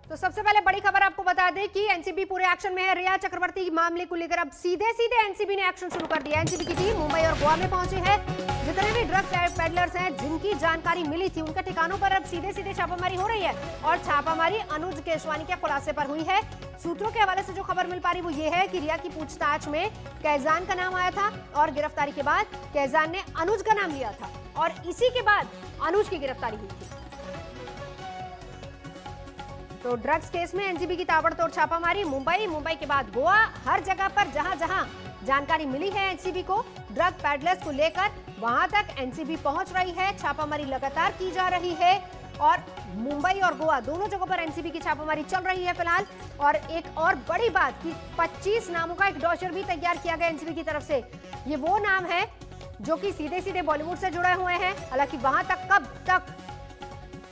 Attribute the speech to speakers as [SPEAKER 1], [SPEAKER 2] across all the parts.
[SPEAKER 1] तो सबसे पहले बड़ी खबर आपको बता दें कि एनसीबी पूरे एक्शन में है। रिया चक्रवर्ती मामले को लेकर अब सीधे सीधे एनसीबी ने एक्शन शुरू कर दिया। एनसीबी की टीम मुंबई और गोवा में पहुंची है। जितने भी ड्रग पेडलर्स हैं जिनकी जानकारी मिली थी उनके ठिकानों पर अब सीधे सीधे छापामारी हो रही है और छापामारी अनुज केशवानी के खुलासे पर हुई है। सूत्रों के हवाले से जो खबर मिल पा रही वो ये है कि रिया की पूछताछ में कैजान का नाम आया था और गिरफ्तारी के बाद कैजान ने अनुज का नाम लिया था और इसी के बाद अनुज की गिरफ्तारी हुई थी। तो ड्रग्स केस में एनसीबी की ताबड़तोड़ छापामारी मुंबई के बाद गोवा, हर जगह पर जहां जहां जानकारी मिली है एनसीबी को ड्रग पैडलर्स को लेकर वहां तक एनसीबी पहुंच रही है। छापामारी लगातार की जा रही है और मुंबई और गोवा दोनों जगहों पर एनसीबी की छापामारी चल रही है फिलहाल। और एक और बड़ी बात कि 25 नामों का एक डॉशर भी तैयार किया गया एनसीबी की तरफ से। ये वो नाम है जो कि सीधे सीधे बॉलीवुड से जुड़े हुए हैं। हालांकि वहां तक कब तक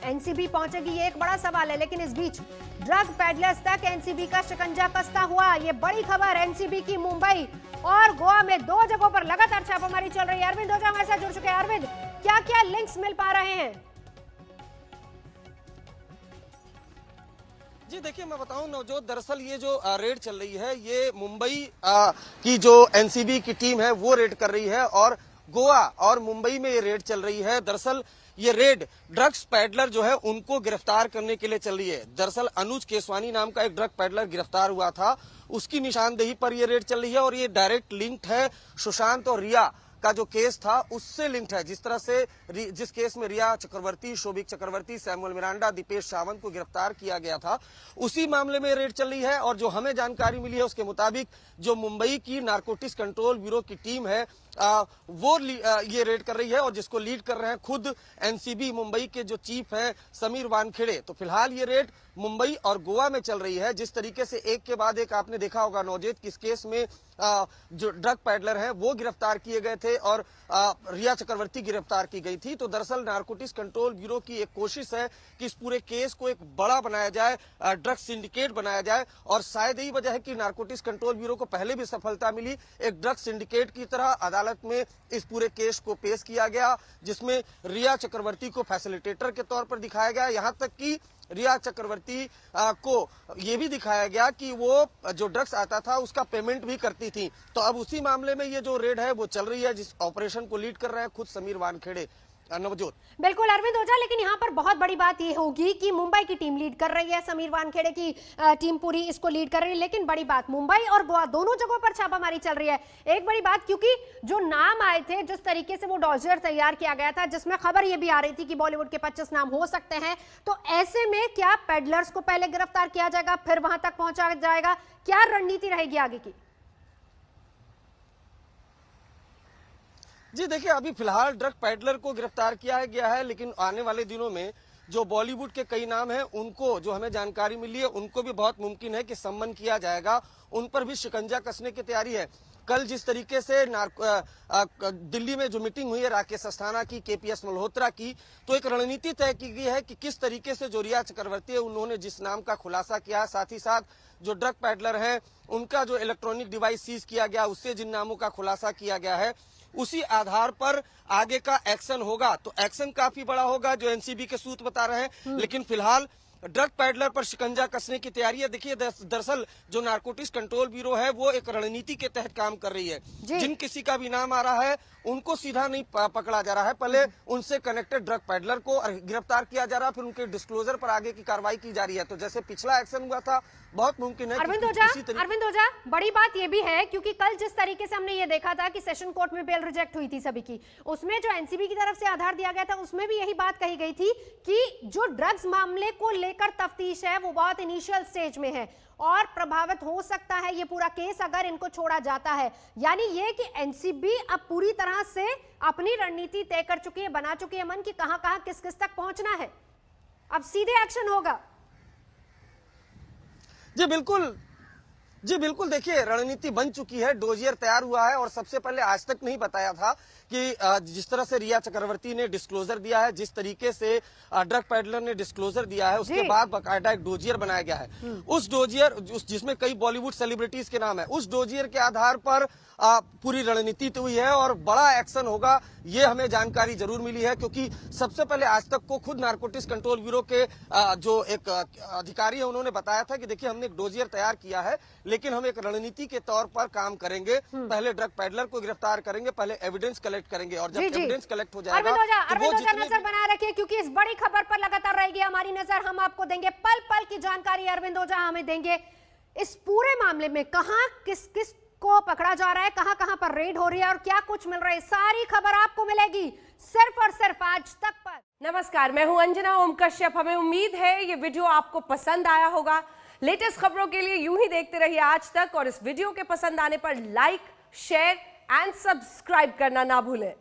[SPEAKER 1] एनसीबी पहुंचेगी ये एक बड़ा सवाल है, लेकिन इस बीच ड्रग पैडलर्स तक एनसीबी का शिकंजा कसता हुआ ये बड़ी खबर। एनसीबी की मुंबई और गोवा में दो जगहों पर लगातार छापामारी चल रही है। अरविंद ओझा हमारे साथ जुड़ चुके हैं। अरविंद, क्या क्या लिंक्स मिल पा रहे हैं?
[SPEAKER 2] जी देखिए, मैं बताऊं नवजोत, दरअसल ये जो रेड चल रही है ये मुंबई की जो एनसीबी की टीम है वो रेड कर रही है और गोवा और मुंबई में ये रेड चल रही है। दरअसल ये रेड ड्रग्स पैडलर जो है उनको गिरफ्तार करने के लिए चल रही है। दरअसल अनुज केशवानी नाम का एक ड्रग पैडलर गिरफ्तार हुआ था, उसकी निशानदेही पर ये रेड चल रही है और ये डायरेक्ट लिंक्ड है सुशांत और रिया का जो केस था उससे लिंक्ड है। जिस तरह से जिस केस में रिया चक्रवर्ती, शोभिक चक्रवर्ती, सैमुअल मिरांडा, दीपेश सावंत को गिरफ्तार किया गया था, उसी मामले में रेड चल रही है। और जो हमें जानकारी मिली है उसके मुताबिक जो मुंबई की नारकोटिक्स कंट्रोल ब्यूरो की टीम है वो ये रेड कर रही है और जिसको लीड कर रहे हैं खुद एनसीबी मुंबई के जो चीफ हैं समीर वानखेड़े। तो फिलहाल ये रेड मुंबई और गोवा में चल रही है। जिस तरीके से एक के बाद एक आपने देखा होगा नौजेत, किस केस में जो ड्रग पैडलर है वो गिरफ्तार किए गए थे और रिया चक्रवर्ती गिरफ्तार की गई थी। तो दरअसल नारकोटिक्स कंट्रोल ब्यूरो की एक कोशिश है कि इस पूरे केस को एक बड़ा बनाया जाए, ड्रग सिंडिकेट बनाया जाए। और शायद यही वजह है कि नारकोटिक्स कंट्रोल ब्यूरो को पहले भी सफलता मिली, एक ड्रग सिंडिकेट की तरह अदालत में इस पूरे केस को पेश किया गया, जिसमें रिया चक्रवर्ती को फैसिलिटेटर के तौर पर दिखाया गया। यहां तक कि रिया चक्रवर्ती को यह भी दिखाया गया कि वो जो ड्रग्स आता था उसका पेमेंट भी करती थी। तो अब उसी मामले में ये जो रेड है वो चल रही है, जिस ऑपरेशन को लीड कर रहे हैं खुद समीर वानखेड़े। नवजोत,
[SPEAKER 1] बिल्कुल अरविंद ओझा, लेकिन यहाँ पर बहुत बड़ी बात ये होगी कि मुंबई की टीम लीड कर रही है, समीर वानखेड़े की टीम पूरी इसको लीड कर रही है। लेकिन बड़ी बात, मुंबई और गोवा दोनों जगहों पर छापामारी चल रही है। एक बड़ी बात, क्योंकि जो नाम आए थे, जिस तरीके से वो डॉसियर तैयार किया गया था जिसमें खबर ये भी आ रही थी कि बॉलीवुड के 25 नाम हो सकते हैं, तो ऐसे में क्या पेडलर्स को पहले गिरफ्तार किया जाएगा फिर वहां तक पहुंचा जाएगा? क्या रणनीति रहेगी आगे की?
[SPEAKER 2] जी देखिए, अभी फिलहाल ड्रग पैडलर को गिरफ्तार किया गया है, लेकिन आने वाले दिनों में जो बॉलीवुड के कई नाम हैं उनको, जो हमें जानकारी मिली है, उनको भी बहुत मुमकिन है कि सम्मन किया जाएगा, उन पर भी शिकंजा कसने की तैयारी है। कल जिस तरीके से दिल्ली में जो मीटिंग हुई है राकेश अस्थाना की, केपीएस मल्होत्रा की, तो एक रणनीति तय की गई है कि किस तरीके से जो रिया चक्रवर्ती है उन्होंने जिस नाम का खुलासा किया, साथ ही साथ जो ड्रग पैडलर हैं उनका जो इलेक्ट्रॉनिक डिवाइस सीज किया गया, उससे जिन नामों का खुलासा किया गया है, उसी आधार पर आगे का एक्शन होगा। तो एक्शन काफी बड़ा होगा जो एनसीबी के सूत्र बता रहे हैं। लेकिन फिलहाल ड्रग पैडलर पर शिकंजा कसने की तैयारी है। देखिए, दरअसल जो नारकोटिक्स कंट्रोल ब्यूरो है वो एक रणनीति के तहत काम कर रही है। जिन किसी का भी नाम आ रहा है उनको सीधा नहीं पकड़ा जा रहा है, पहले उनसे कनेक्टेड ड्रग पैडलर को गिरफ्तार किया जा रहा है, फिर उनके डिस्क्लोजर पर आगे की कार्रवाई की जा रही है। तो जैसे पिछला एक्शन हुआ था, बहुत मुमकिन है
[SPEAKER 1] अरविंद ओझा, बड़ी बात यह भी है क्योंकि कल जिस तरीके से हमने ये देखा था कि सेशन कोर्ट में बेल रिजेक्ट हुई थी सभी की, उसमें जो एनसीबी की तरफ से आधार दिया गया था उसमें भी यही बात कही गई थी कि जो ड्रग्स मामले को लेकर तफ्तीश है वो बहुत इनिशियल स्टेज में है और प्रभावित हो सकता है ये पूरा केस अगर इनको छोड़ा जाता है। यानी ये कि एनसीबी अब पूरी तरह से अपनी रणनीति तय कर चुकी है, बना चुकी है मन की कहां कहां किस किस तक पहुंचना है। अब सीधे एक्शन होगा।
[SPEAKER 2] जी बिल्कुल, जी बिल्कुल, देखिए रणनीति बन चुकी है, डोजियर तैयार हुआ है और सबसे पहले आज तक नहीं बताया था कि जिस तरह से रिया चक्रवर्ती ने डिस्क्लोजर दिया है, जिस तरीके से ड्रग पेडलर ने डिस्क्लोजर दिया है, उसके बाद बकायदा एक डोजियर बनाया गया है। उस डोजियर जिसमें कई बॉलीवुड सेलिब्रिटीज के नाम है, उस डोजियर के आधार पर पूरी रणनीति तो हुई है और बड़ा एक्शन होगा, ये हमें जानकारी जरूर मिली है। क्योंकि सबसे पहले आज तक को खुद नारकोटिक्स कंट्रोल ब्यूरो के जो एक अधिकारी है, उन्होंने बताया था कि देखिए हमने एक डोजियर तैयार किया है, लेकिन हम एक रणनीति के तौर पर काम करेंगे। पहले ड्रग पेडलर को गिरफ्तार करेंगे, पहले एविडेंस कलेक्ट करेंगे और जब एविडेंस कलेक्ट हो जाएगा
[SPEAKER 1] अरविंद ओझा नजर बनाए रखिए, क्योंकि इस बड़ी खबर पर लगातार रहेगी हमारी नजर। हम आपको देंगे पल पल की जानकारी, अरविंद ओझा हमें देंगे इस पूरे मामले में कहां किस किस को पकड़ा जा रहा है, कहां कहां पर रेड हो रही है और क्या कुछ मिल रहा है, सारी खबर आपको मिलेगी सिर्फ और सिर्फ आज तक पर।
[SPEAKER 3] नमस्कार, मैं हूं अंजना ओम कश्यप। हमें उम्मीद है ये वीडियो आपको पसंद आया होगा। लेटेस्ट खबरों के लिए यूं ही देखते रहिए आज तक और इस वीडियो के पसंद आने पर लाइक, शेयर एंड सब्सक्राइब करना ना भूलें।